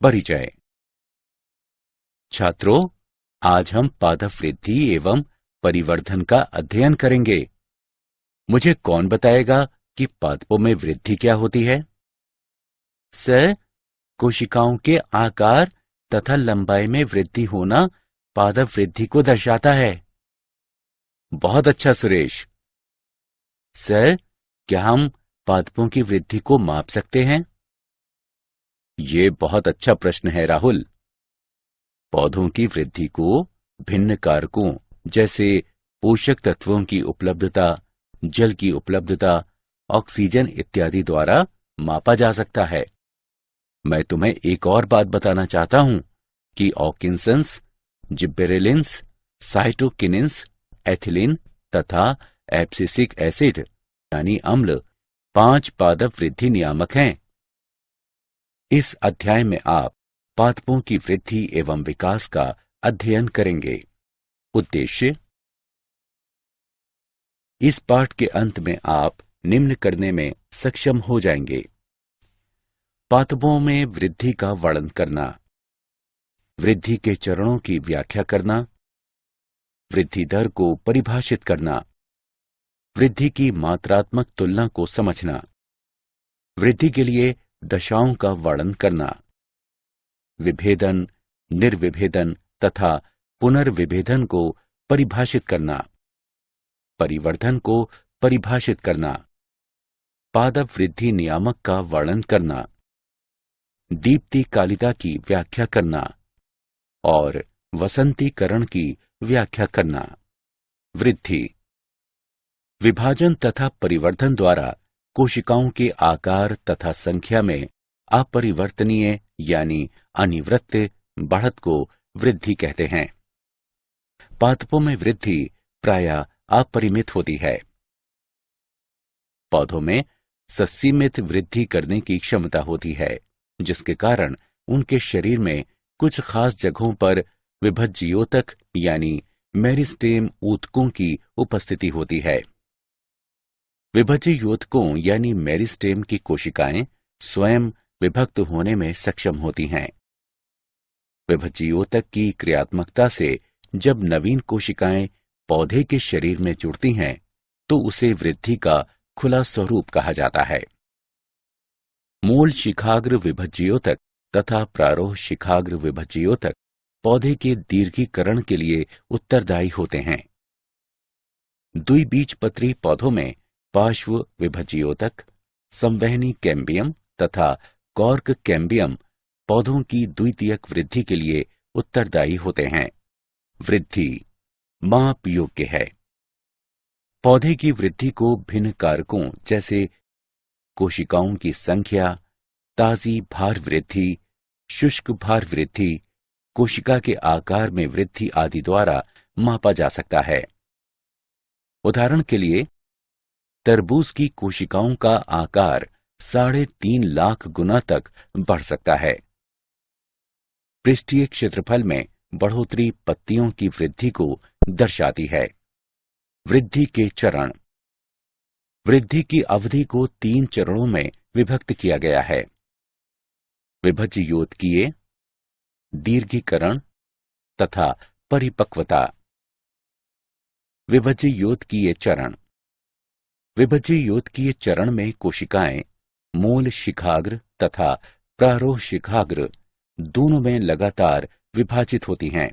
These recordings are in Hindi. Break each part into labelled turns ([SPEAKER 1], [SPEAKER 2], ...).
[SPEAKER 1] परिचय। छात्रों, आज हम पादप वृद्धि एवं परिवर्धन का अध्ययन करेंगे। मुझे कौन बताएगा कि पादपों में वृद्धि क्या होती है? सर, कोशिकाओं के आकार तथा लंबाई में वृद्धि होना पादप वृद्धि को दर्शाता है। बहुत अच्छा सुरेश। सर, क्या हम पादपों की वृद्धि को माप सकते हैं? ये बहुत अच्छा प्रश्न है राहुल। पौधों की वृद्धि को भिन्न कारकों जैसे पोषक तत्वों की उपलब्धता, जल की उपलब्धता, ऑक्सीजन इत्यादि द्वारा मापा जा सकता है। मैं तुम्हें एक और बात बताना चाहता हूं कि ऑकिंसंस, जिब्बेरेलिन्स, साइटोकिनिन्स, एथिलीन तथा एब्सिसिक एसिड यानी अम्ल 5 पादप वृद्धि नियामक हैं। इस अध्याय में आप पादपों की वृद्धि एवं विकास का अध्ययन करेंगे। उद्देश्य: इस पाठ के अंत में आप निम्न करने में सक्षम हो जाएंगे। पादपों में वृद्धि का वर्णन करना, वृद्धि के चरणों की व्याख्या करना, वृद्धि दर को परिभाषित करना, वृद्धि की मात्रात्मक तुलना को समझना, वृद्धि के लिए दशाओं का वर्णन करना, विभेदन, निर्विभेदन तथा पुनर्विभेदन को परिभाषित करना, परिवर्धन को परिभाषित करना, पादप वृद्धि नियामक का वर्णन करना, दीप्तिकालिता की व्याख्या करना और वसंतीकरण की व्याख्या करना। वृद्धि, विभाजन तथा परिवर्धन द्वारा कोशिकाओं के आकार तथा संख्या में अपरिवर्तनीय यानी अनिवृत्त बढ़त को वृद्धि कहते हैं। पादपों में वृद्धि प्रायः अपरिमित होती है। पौधों में ससीमित वृद्धि करने की क्षमता होती है, जिसके कारण उनके शरीर में कुछ खास जगहों पर विभज्ययोतक यानी मेरिस्टेम ऊतकों की उपस्थिति होती है। विभज्ययोतकों यानी मेरिस्टेम की कोशिकाएं स्वयं विभक्त होने में सक्षम होती हैं। विभज्ययोतक की क्रियात्मकता से जब नवीन कोशिकाएं पौधे के शरीर में जुड़ती हैं, तो उसे वृद्धि का खुला स्वरूप कहा जाता है। मूल शिखाग्र विभज्ययोतक तथा प्रारोह शिखाग्र विभज्ययोतक पौधे के दीर्घीकरण के लिए उत्तरदायी होते हैं। द्विबीजपत्री पौधों में पार्श्व विभज्ययोतक, संवहनी कैम्बियम तथा कॉर्क कैम्बियम पौधों की द्वितीयक वृद्धि के लिए उत्तरदायी होते हैं। वृद्धि माप योग्य है। पौधे की वृद्धि को भिन्न कारकों जैसे कोशिकाओं की संख्या, ताजी भार वृद्धि, शुष्क भार वृद्धि, कोशिका के आकार में वृद्धि आदि द्वारा मापा जा सकता है। उदाहरण के लिए, तरबूज की कोशिकाओं का आकार 3.5 लाख गुना तक बढ़ सकता है। पृष्ठीय क्षेत्रफल में बढ़ोतरी पत्तियों की वृद्धि को दर्शाती है। वृद्धि के चरण, वृद्धि की अवधि को 3 चरणों में विभक्त किया गया है: विभज्ययोतकीय, दीर्घीकरण तथा परिपक्वता। विभज्ययोतकीय चरण, विभज्ययोतकीय चरण में कोशिकाएं मूल शिखाग्र तथा प्रारोह शिखाग्र दोनों में लगातार विभाजित होती हैं।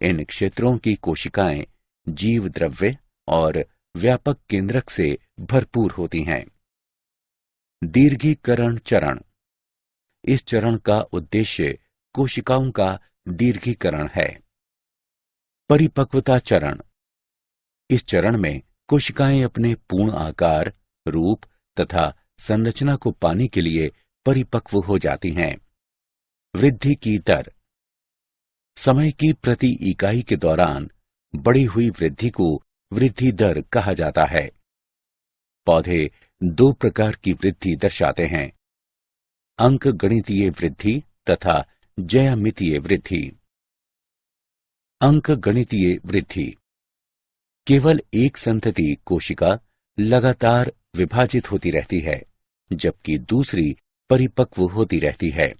[SPEAKER 1] इन क्षेत्रों की कोशिकाएं जीव द्रव्य और व्यापक केंद्रक से भरपूर होती हैं। दीर्घीकरण चरण, इस चरण का उद्देश्य कोशिकाओं का दीर्घीकरण है। परिपक्वता चरण, इस चरण में कोशिकाएं अपने पूर्ण आकार, रूप तथा संरचना को पाने के लिए परिपक्व हो जाती हैं। वृद्धि की दर, समय की प्रति इकाई के दौरान बढ़ी हुई वृद्धि को वृद्धि दर कहा जाता है। पौधे 2 प्रकार की वृद्धि दर्शाते हैं: अंकगणितीय वृद्धि तथा ज्यामितीय वृद्धि। अंकगणितीय वृद्धि, केवल एक संतति कोशिका लगातार विभाजित होती रहती है, जबकि दूसरी परिपक्व होती रहती है।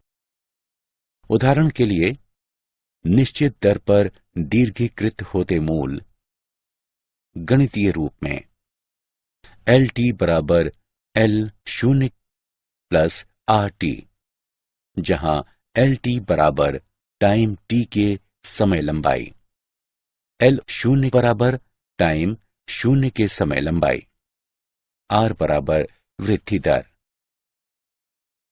[SPEAKER 1] उदाहरण के लिए, निश्चित दर पर दीर्घीकृत होते मूल गणितीय रूप में एल टी बराबर एल शून्य प्लस आर टी, जहां एल टी बराबर टाइम टी के समय लंबाई, एल शून्य बराबर टाइम शून्य के समय लंबाई, आर बराबर वृद्धि दर।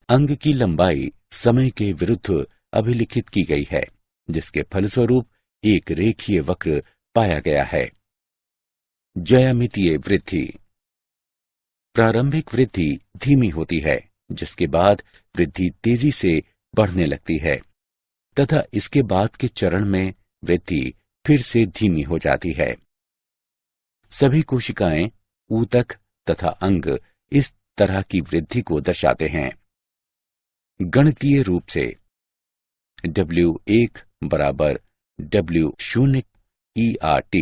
[SPEAKER 1] अंग की लंबाई समय के विरुद्ध अभिलिखित की गई है, जिसके फलस्वरूप एक रेखीय वक्र पाया गया है। ज्यामितीय वृद्धि। प्रारंभिक वृद्धि धीमी होती है, जिसके बाद वृद्धि तेजी से बढ़ने लगती है तथा इसके बाद के चरण में वृद्धि फिर से धीमी हो जाती है। सभी कोशिकाएं, ऊतक तथा अंग इस तरह की वृद्धि को दर्शाते हैं। गणितीय रूप से W1 बराबर W0 ERT,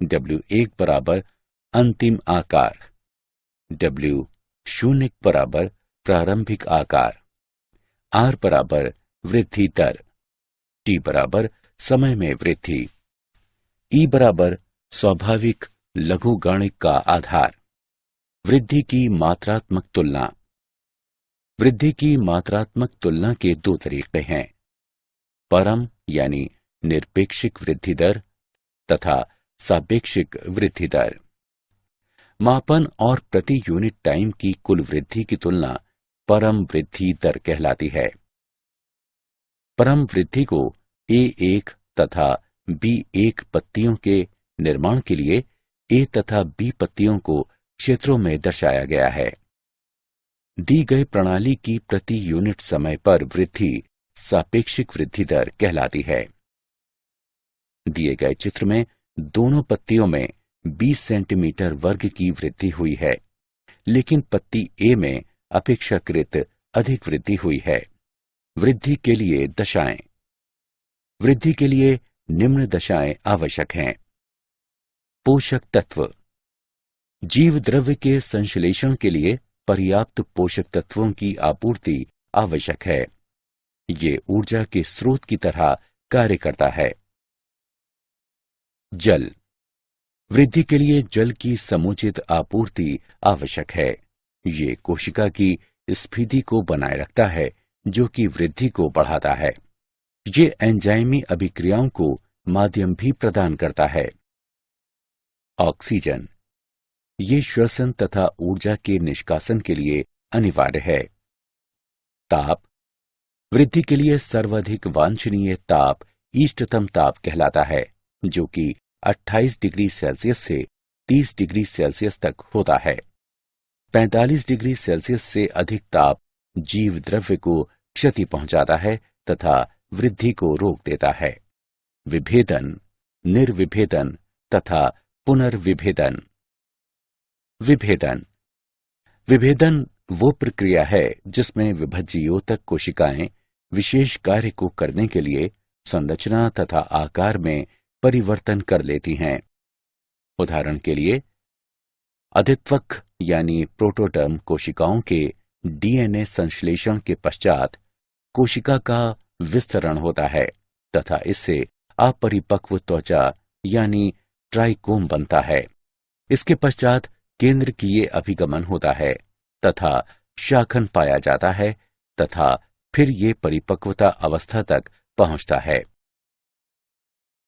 [SPEAKER 1] W1 बराबर अंतिम आकार, W0 बराबर प्रारंभिक आकार, R बराबर वृद्धि दर, T बराबर समय में वृद्धि, E बराबर स्वाभाविक लघुगणित का आधार। वृद्धि की मात्रात्मक तुलना। वृद्धि की मात्रात्मक तुलना के दो तरीके हैं, परम यानी निरपेक्षिक वृद्धि दर तथा सापेक्षिक वृद्धि दर। मापन और प्रति यूनिट टाइम की कुल वृद्धि की तुलना परम वृद्धि दर कहलाती है। परम वृद्धि को A1 तथा B1 पत्तियों के निर्माण के लिए A तथा B पत्तियों को क्षेत्रों में दर्शाया गया है। दी गई प्रणाली की प्रति यूनिट समय पर वृद्धि सापेक्षिक वृद्धि दर कहलाती है। दिए गए चित्र में दोनों पत्तियों में 20 सेंटीमीटर वर्ग की वृद्धि हुई है, लेकिन पत्ती ए में अपेक्षाकृत अधिक वृद्धि हुई है। वृद्धि के लिए दशाएं। वृद्धि के लिए निम्न दशाएं आवश्यक हैं। पोषक तत्व। जीव द्रव्य के संश्लेषण के लिए पर्याप्त पोषक तत्वों की आपूर्ति आवश्यक है। ये ऊर्जा के स्रोत की तरह कार्य करता है। जल। वृद्धि के लिए जल की समुचित आपूर्ति आवश्यक है। ये कोशिका की स्फीति को बनाए रखता है, जो कि वृद्धि को बढ़ाता है। ये एंजाइमी अभिक्रियाओं को माध्यम भी प्रदान करता है। ऑक्सीजन। ये श्वसन तथा ऊर्जा के निष्कासन के लिए अनिवार्य है। ताप। वृद्धि के लिए सर्वाधिक वांछनीय ताप इष्टतम ताप कहलाता है, जो कि 28 डिग्री सेल्सियस से 30 डिग्री सेल्सियस तक होता है। 45 डिग्री सेल्सियस से अधिक ताप जीव द्रव्य को क्षति पहुंचाता है तथा वृद्धि को रोक देता है। विभेदन, निर्विभेदन तथा पुनर्विभेदन। विभेदन। विभेदन वो प्रक्रिया है जिसमें विभज्ययोतक कोशिकाएं विशेष कार्य को करने के लिए संरचना तथा आकार में परिवर्तन कर लेती हैं। उदाहरण के लिए, अधित्वक यानी प्रोटोटर्म कोशिकाओं के डीएनए संश्लेषण के पश्चात कोशिका का विस्तरण होता है तथा इससे अपरिपक्व त्वचा यानी ट्राइकोम बनता है। इसके पश्चात केंद्रकीय अभिगमन होता है तथा शाखन पाया जाता है तथा फिर ये परिपक्वता अवस्था तक पहुंचता है।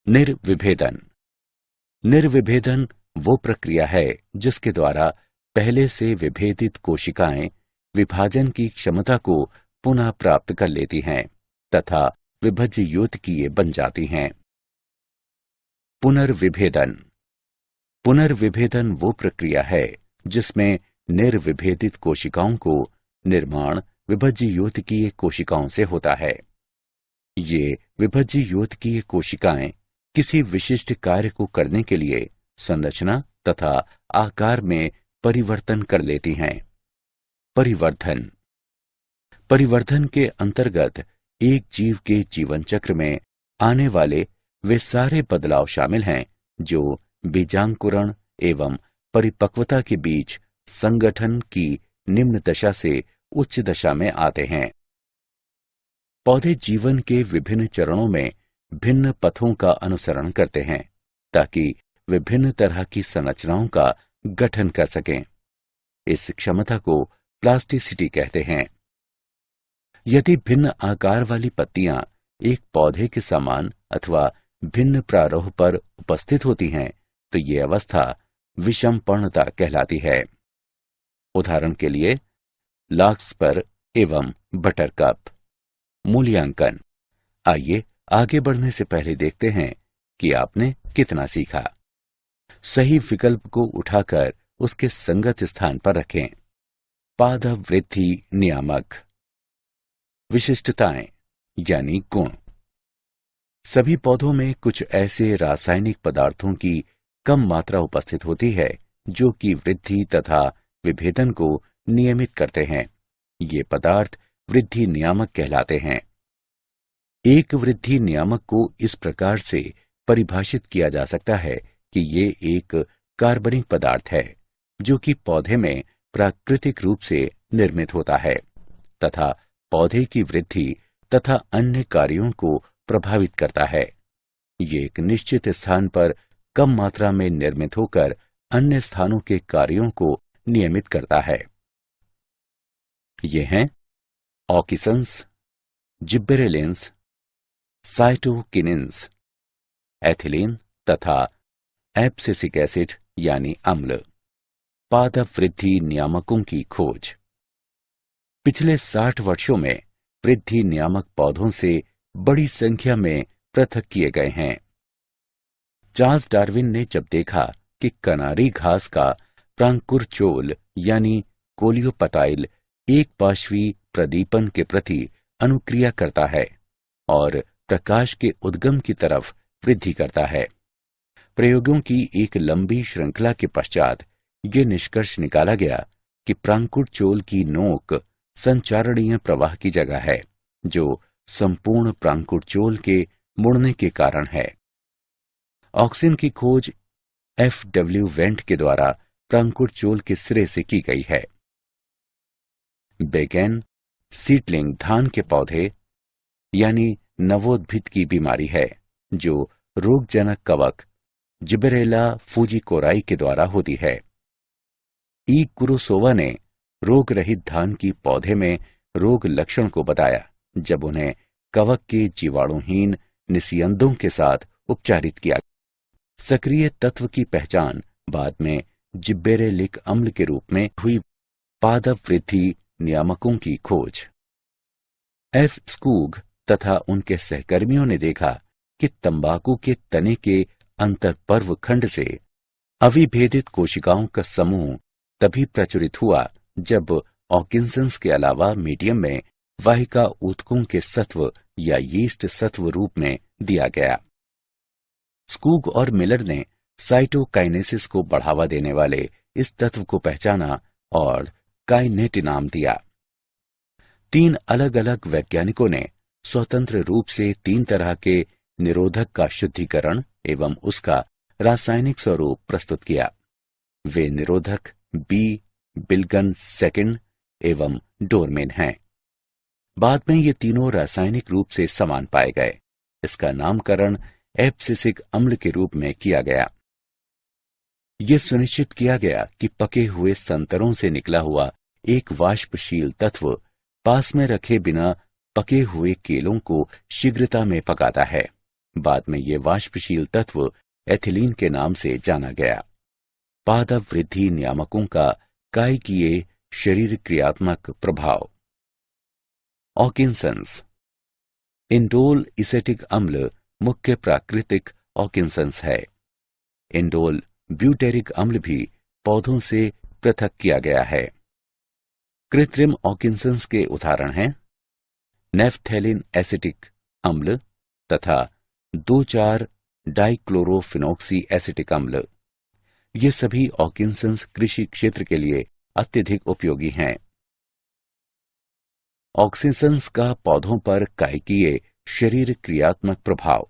[SPEAKER 1] निर्विभेदन। निर्विभेदन वो प्रक्रिया है जिसके द्वारा पहले से विभेदित कोशिकाएं विभाजन की क्षमता को पुनः प्राप्त कर लेती हैं तथा विभज्य योतकीय बन जाती हैं। पुनर्विभेदन। पुनर्विभेदन वो प्रक्रिया है जिसमें निर्विभेदित कोशिकाओं को निर्माण विभज्य योतकीय कोशिकाओं से होता है। ये विभज्य योतकीय कोशिकाएं किसी विशिष्ट कार्य को करने के लिए संरचना तथा आकार में परिवर्तन कर लेती हैं। परिवर्धन। परिवर्धन के अंतर्गत एक जीव के जीवन चक्र में आने वाले वे सारे बदलाव शामिल हैं जो बीजांकुरण एवं परिपक्वता के बीच संगठन की निम्न दशा से उच्च दशा में आते हैं। पौधे जीवन के विभिन्न चरणों में भिन्न पथों का अनुसरण करते हैं ताकि विभिन्न तरह की संरचनाओं का गठन कर सकें। इस क्षमता को प्लास्टिसिटी कहते हैं। यदि भिन्न आकार वाली पत्तियां एक पौधे के समान अथवा भिन्न प्रारूप पर उपस्थित होती हैं, तो ये अवस्था विषमपर्णता कहलाती है। उदाहरण के लिए लार्कस्पर एवं बटरकप। मूल्यांकन। आइए आगे बढ़ने से पहले देखते हैं कि आपने कितना सीखा। सही विकल्प को उठाकर उसके संगत स्थान पर रखें। पादप वृद्धि नियामक। विशिष्टताएं यानी गुण। सभी पौधों में कुछ ऐसे रासायनिक पदार्थों की कम मात्रा उपस्थित होती है जो कि वृद्धि तथा विभेदन को नियमित करते हैं। ये पदार्थ वृद्धि नियामक कहलाते हैं। एक वृद्धि नियामक को इस प्रकार से परिभाषित किया जा सकता है कि ये एक कार्बनिक पदार्थ है जो कि पौधे में प्राकृतिक रूप से निर्मित होता है तथा पौधे की वृद्धि तथा अन्य कार्यों को प्रभावित करता है। ये एक निश्चित स्थान पर कम मात्रा में निर्मित होकर अन्य स्थानों के कार्यों को नियमित करता है। ये हैं ऑक्सीन्स, जिब्बेरेलिन्स, साइटोकिनिन्स, एथिलीन तथा एब्सिसिक एसिड यानी अम्ल। पादप वृद्धि नियामकों की खोज। पिछले 60 वर्षों में वृद्धि नियामक पौधों से बड़ी संख्या में पृथक किए गए हैं। चार्ल्स डार्विन ने जब देखा कि कनारी घास का प्रांकुरचोल यानी कोलियोपटाइल एक पार्श्वी प्रदीपन के प्रति अनुक्रिया करता है और प्रकाश के उद्गम की तरफ वृद्धि करता है, प्रयोगों की एक लंबी श्रृंखला के पश्चात ये निष्कर्ष निकाला गया कि प्रांकुरचोल की नोक संचारणीय प्रवाह की जगह है जो संपूर्ण प्रांकुरचोल के मुड़ने के कारण है। ऑक्सिन की खोज F.W. वेंट के द्वारा प्रांकुरचोल के सिरे से की गई है। बेगेन सीडलिंग धान के पौधे यानी नवोद्भिद की बीमारी है जो रोगजनक कवक जिबरेला फूजिकोराई के द्वारा होती है। ई कुरोसोवा ने रोग रहित धान की पौधे में रोग लक्षण को बताया जब उन्हें कवक के जीवाणुहीन निस्यंदों के साथ उपचारित किया। सक्रिय तत्व की पहचान बाद में जिब्बेरेलिक अम्ल के रूप में हुई। पादप वृद्धि नियामकों की खोज। एफ स्कूग तथा उनके सहकर्मियों ने देखा कि तंबाकू के तने के अंतर्पर्व खंड से अविभेदित कोशिकाओं का समूह तभी प्रचुरित हुआ जब ऑकिंसंस के अलावा मीडियम में वाहिका ऊतकों के सत्व या यीस्ट सत्व रूप में दिया गया। स्कूग और मिलर ने साइटोकाइनेसिस को बढ़ावा देने वाले इस तत्व को पहचाना और काइनेट नाम दिया। 3 अलग अलग वैज्ञानिकों ने स्वतंत्र रूप से 3 तरह के निरोधक का शुद्धिकरण एवं उसका रासायनिक स्वरूप प्रस्तुत किया। वे निरोधक बी, बिल्गन सेकंड एवं डोरमेन हैं। बाद में ये तीनों रासायनिक रूप से समान पाए गए। इसका नामकरण एब्सिसिक अम्ल के रूप में किया गया। ये सुनिश्चित किया गया कि पके हुए संतरों से निकला हुआ एक वाष्पशील तत्व पास में रखे बिना पके हुए केलों को शीघ्रता में पकाता है। बाद में ये वाष्पशील तत्व एथिलीन के नाम से जाना गया। पादप वृद्धि नियामकों का कायिकीय शरीर क्रियात्मक प्रभाव। ऑकिंसंस। इंडोल इसेटिक अम्ल मुख्य प्राकृतिक ऑकिंसंस है। इंडोल ब्यूटेरिक अम्ल भी पौधों से पृथक किया गया है। कृत्रिम ऑकिंसंस के उदाहरण हैं नेफ्थैलिन एसिटिक अम्ल तथा 2,4 डाइक्लोरोफिनॉक्सी एसिटिक अम्ल। ये सभी ऑकिंसंस कृषि क्षेत्र के लिए अत्यधिक उपयोगी हैं। ऑक्सीसंस का पौधों पर कायिकीय शरीर क्रियात्मक प्रभाव।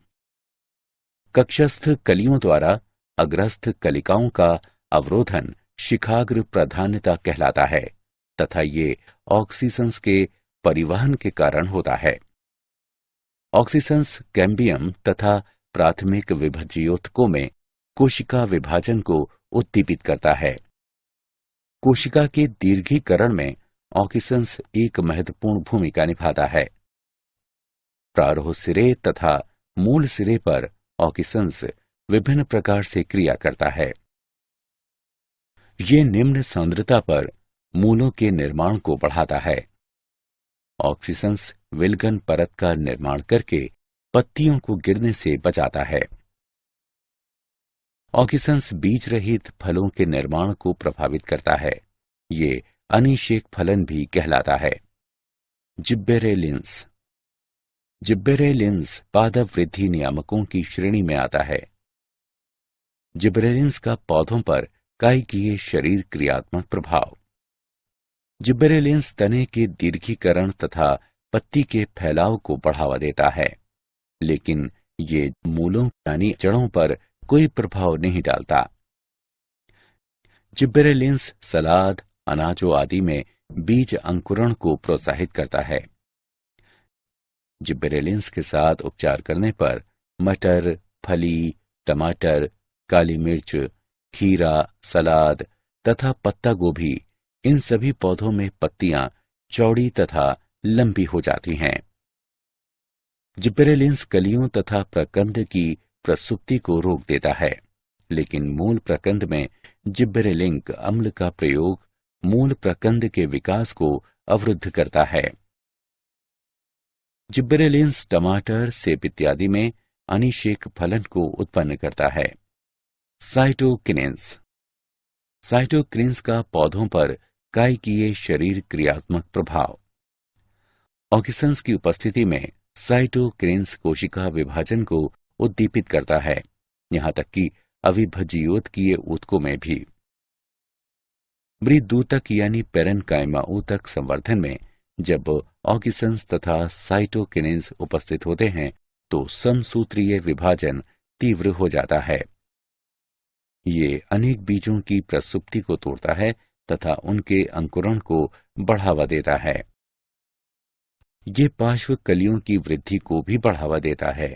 [SPEAKER 1] कक्षस्थ कलियों द्वारा अग्रस्थ कलिकाओं का अवरोधन शिखाग्र प्राधान्यता कहलाता है तथा ये ऑक्सीसंस के परिवहन के कारण होता है। ऑक्सीसंस कैम्बियम तथा प्राथमिक विभज्योतकों में कोशिका विभाजन को उद्दीपित करता है। कोशिका के दीर्घीकरण में ऑक्सीसंस एक महत्वपूर्ण भूमिका निभाता है। प्रारोह सिरे तथा मूल सिरे पर ऑक्सीसंस विभिन्न प्रकार से क्रिया करता है। ये निम्न सांद्रता पर मूलों के निर्माण को बढ़ाता है। ऑक्सीसंस विलगन परत का निर्माण करके पत्तियों को गिरने से बचाता है। ऑक्सीसंस बीज रहित फलों के निर्माण को प्रभावित करता है। ये अनिषेक फलन भी कहलाता है। जिब्बेरेलिंस जिब्बेरेलिंस पादप वृद्धि नियामकों की श्रेणी में आता है। जिब्बेरेलिंस का पौधों पर कायिकीय शरीर क्रियात्मक प्रभाव। जिब्बेरेलिंस तने के दीर्घीकरण तथा पत्ती के फैलाव को बढ़ावा देता है, लेकिन ये मूलों यानी जड़ों पर कोई प्रभाव नहीं डालता। जिब्बेरेलिंस सलाद, अनाजों आदि में बीज अंकुरण को प्रोत्साहित करता है। जिब्बेरेलिंस के साथ उपचार करने पर मटर, फली, टमाटर, काली मिर्च, खीरा, सलाद तथा पत्ता गोभी, इन सभी पौधों में पत्तियां चौड़ी तथा लंबी हो जाती हैं। जिब्बेरेलिंस कलियों तथा प्रकंद की प्रसुप्ति को रोक देता है, लेकिन मूल प्रकंद में जिब्बेरेलिंक अम्ल का प्रयोग मूल प्रकंद के विकास को अवरुद्ध करता है। जिब्बेरेलिंस टमाटर, सेब इत्यादि में अनिषेक फलन को उत्पन्न करता है। साइटोकिनेंस साइटोकिनेंस का पौधों पर कायिकीय शरीर क्रियात्मक प्रभाव। ऑक्सीसंस की उपस्थिति में साइटोकिनेंस कोशिका विभाजन को उद्दीपित करता है, यहां तक कि अविभज्योतकीय ऊतकों में भी। मृदूतक यानी पेरेन्काइमा ऊतक संवर्धन में जब ऑक्सीसंस तथा साइटोकिनेंस उपस्थित होते हैं तो समसूत्रीय विभाजन तीव्र हो जाता है। ये अनेक बीजों की प्रसुप्ति को तोड़ता है तथा उनके अंकुरण को बढ़ावा देता है। ये पार्श्व कलियों की वृद्धि को भी बढ़ावा देता है।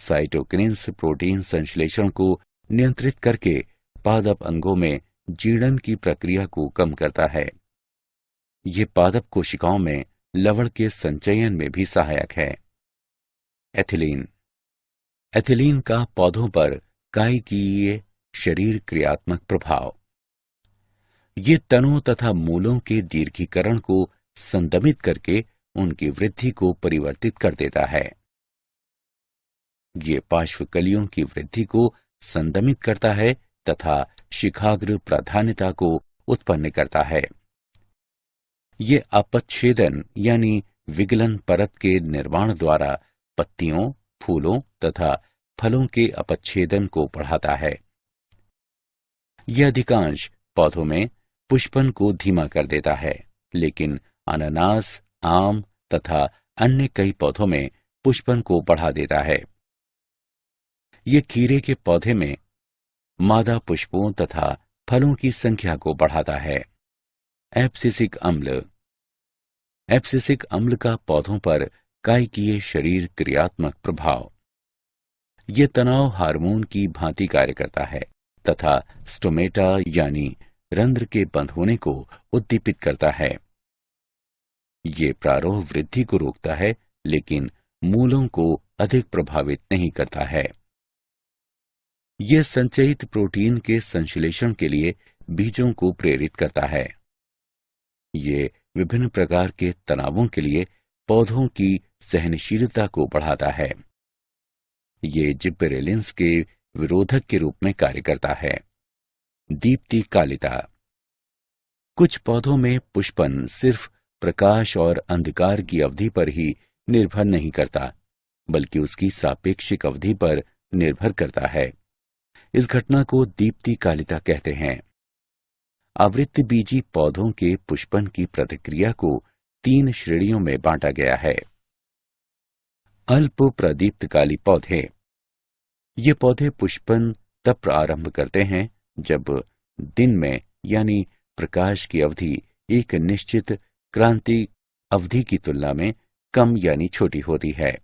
[SPEAKER 1] साइटोकिनेंस प्रोटीन संश्लेषण को नियंत्रित करके पादप अंगों में जीर्ण की प्रक्रिया को कम करता है। ये पादप कोशिकाओं में लवण के संचयन में भी सहायक है। एथिलीन एथिलीन का पौधों पर कायिकीय शरीर क्रियात्मक प्रभाव। ये तनों तथा मूलों के दीर्घीकरण को संदमित करके उनकी वृद्धि को परिवर्तित कर देता है। ये पार्श्वकलियों की वृद्धि को संदमित करता है तथा शिखाग्र प्राधान्यता को उत्पन्न करता है। ये अपच्छेदन यानी विगलन परत के निर्माण द्वारा पत्तियों, फूलों तथा फलों के अपच्छेदन को बढ़ाता है। यह अधिकांश पौधों में पुष्पन को धीमा कर देता है, लेकिन अनानास, आम तथा अन्य कई पौधों में पुष्पन को बढ़ा देता है। ये खीरे के पौधे में मादा पुष्पों तथा फलों की संख्या को बढ़ाता है। एब्सिसिक अम्ल एब्सिसिक अम्ल का पौधों पर कायिकीय शरीर क्रियात्मक प्रभाव। ये तनाव हार्मोन की भांति कार्य करता है तथा स्टोमेटा यानी रंध्र के बंद होने को उद्दीपित करता है। ये प्रारोह वृद्धि को रोकता है, लेकिन मूलों को अधिक प्रभावित नहीं करता है। यह संचयित प्रोटीन के संश्लेषण के लिए बीजों को प्रेरित करता है। ये विभिन्न प्रकार के तनावों के लिए पौधों की सहनशीलता को बढ़ाता है। ये जिब्बेरेलिंस के विरोधक के रूप में कार्य करता है। दीप्ति कालिता कुछ पौधों में पुष्पन सिर्फ प्रकाश और अंधकार की अवधि पर ही निर्भर नहीं करता, बल्कि उसकी सापेक्षिक अवधि पर निर्भर करता है। इस घटना को दीप्ति कालिता कहते हैं। आवृत्तबीजी पौधों के पुष्पन की प्रतिक्रिया को 3 श्रेणियों में बांटा गया है। अल्प प्रदीप्तकाली पौधे। ये पौधे पुष्पन तब प्रारंभ करते हैं जब दिन में यानी प्रकाश की अवधि एक निश्चित क्रांति अवधि की तुलना में कम यानी छोटी होती है।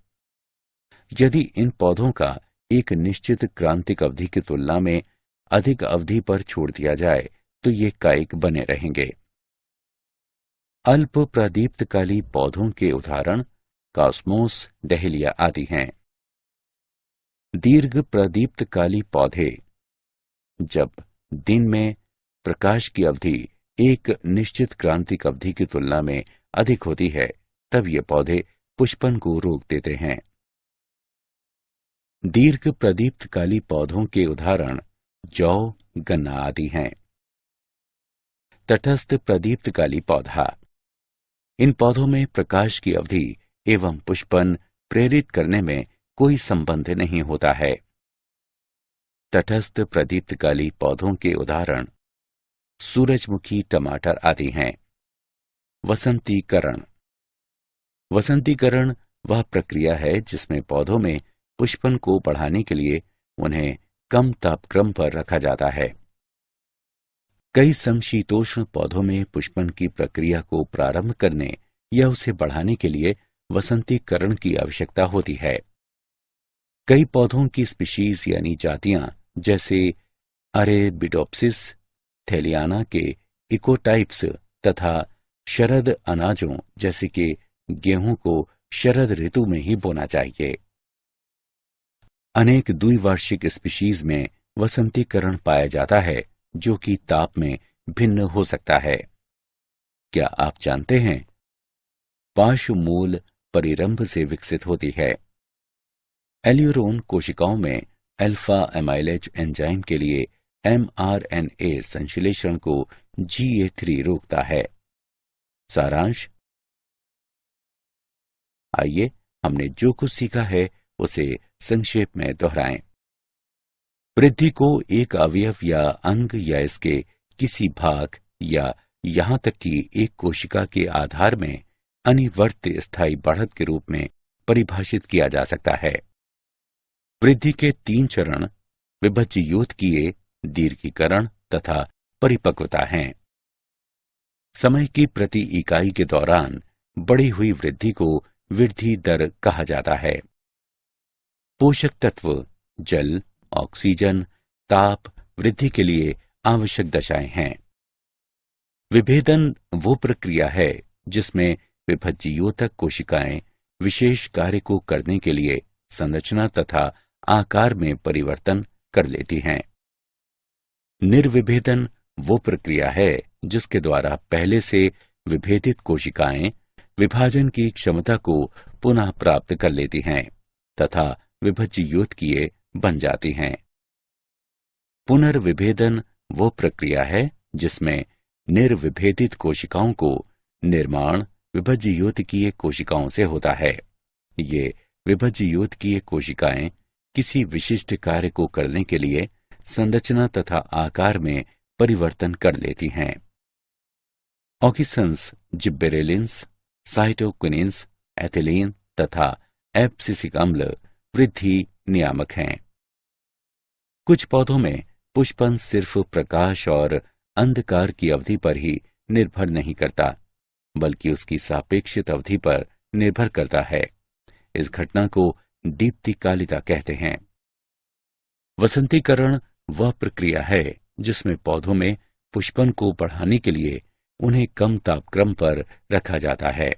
[SPEAKER 1] यदि इन पौधों का एक निश्चित क्रांतिक अवधि की तुलना में अधिक अवधि पर छोड़ दिया जाए तो ये कायिक बने रहेंगे। अल्प प्रदीप्तकाली पौधों के उदाहरण कॉस्मोस, डहेलिया आदि हैं। दीर्घ प्रदीप्तकाली पौधे, जब दिन में प्रकाश की अवधि एक निश्चित क्रांतिक अवधि की तुलना में अधिक होती है, तब ये पौधे पुष्पन को रोक देते हैं। दीर्घ प्रदीप्तकाली पौधों के उदाहरण जौ, गन्ना आदि हैं। तटस्थ प्रदीप्तकाली पौधा, इन पौधों में प्रकाश की अवधि एवं पुष्पन प्रेरित करने में कोई संबंध नहीं होता है। तटस्थ प्रदीप्तकाली पौधों के उदाहरण सूरजमुखी, टमाटर आदि हैं। वसंतीकरण, वसंतीकरण वह प्रक्रिया है जिसमें पौधों में पुष्पन को बढ़ाने के लिए उन्हें कम तापक्रम पर रखा जाता है। कई समशीतोष्ण पौधों में पुष्पन की प्रक्रिया को प्रारंभ करने या उसे बढ़ाने के लिए वसंतीकरण की आवश्यकता होती है। कई पौधों की स्पीशीज यानी जातियां जैसे अरेबिडोप्सिस, थेलियाना के इकोटाइप्स तथा शरद अनाजों जैसे कि गेहूं को शरद ऋतु में ही बोना चाहिए। अनेक द्विवार्षिक स्पीशीज में वसंतीकरण पाया जाता है जो कि ताप में भिन्न हो सकता है। क्या आप जानते हैं? पार्श्वमूल परिरंभ से विकसित होती है। एल्यूरोन कोशिकाओं में अल्फा एमाइलेज एंजाइम के लिए mRNA संश्लेषण को GA3 रोकता है। सारांश, आइए हमने जो कुछ सीखा है उसे संक्षेप में दोहराएं। वृद्धि को एक अवयव या अंग या इसके किसी भाग या यहां तक कि एक कोशिका के आधार में अनिवर्त स्थायी बढ़त के रूप में परिभाषित किया जा सकता है। वृद्धि के 3 चरण विभज्ययोतकीय, दीर्घीकरण तथा परिपक्वता हैं। समय की प्रति इकाई के दौरान बढ़ी हुई वृद्धि को वृद्धि दर कहा जाता है। पोषक तत्व जल, ऑक्सीजन, ताप वृद्धि के लिए आवश्यक दशाएं हैं। विभेदन वो प्रक्रिया है जिसमें विभज्ययोतक कोशिकाएं विशेष कार्य को करने के लिए संरचना तथा आकार में परिवर्तन कर लेती हैं। निर्विभेदन वो प्रक्रिया है जिसके द्वारा पहले से विभेदित कोशिकाएं विभाजन की क्षमता को पुनः प्राप्त कर लेती हैं तथा विभज्ययोतकीय बन जाती हैं। पुनर्विभेदन वो प्रक्रिया है जिसमें निर्विभेदित कोशिकाओं को निर्माण विभज्ययोतकीय कोशिकाओं से होता है। ये विभज्ययोतकीय कोशिकाएं किसी विशिष्ट कार्य को करने के लिए संरचना तथा आकार में परिवर्तन कर लेती हैं। ऑक्सीन्स, जिब्बेरेलिन्स, साइटोकिनिन्स, एथिलीन तथा एब्सिसिक अम्ल वृद्धि नियामक हैं। कुछ पौधों में पुष्पन सिर्फ प्रकाश और अंधकार की अवधि पर ही निर्भर नहीं करता, बल्कि उसकी सापेक्षित अवधि पर निर्भर करता है। इस घटना को दीप्तिकालिता कहते हैं। वसंतीकरण वह प्रक्रिया है जिसमें पौधों में पुष्पन को बढ़ाने के लिए उन्हें कम तापक्रम पर रखा जाता है।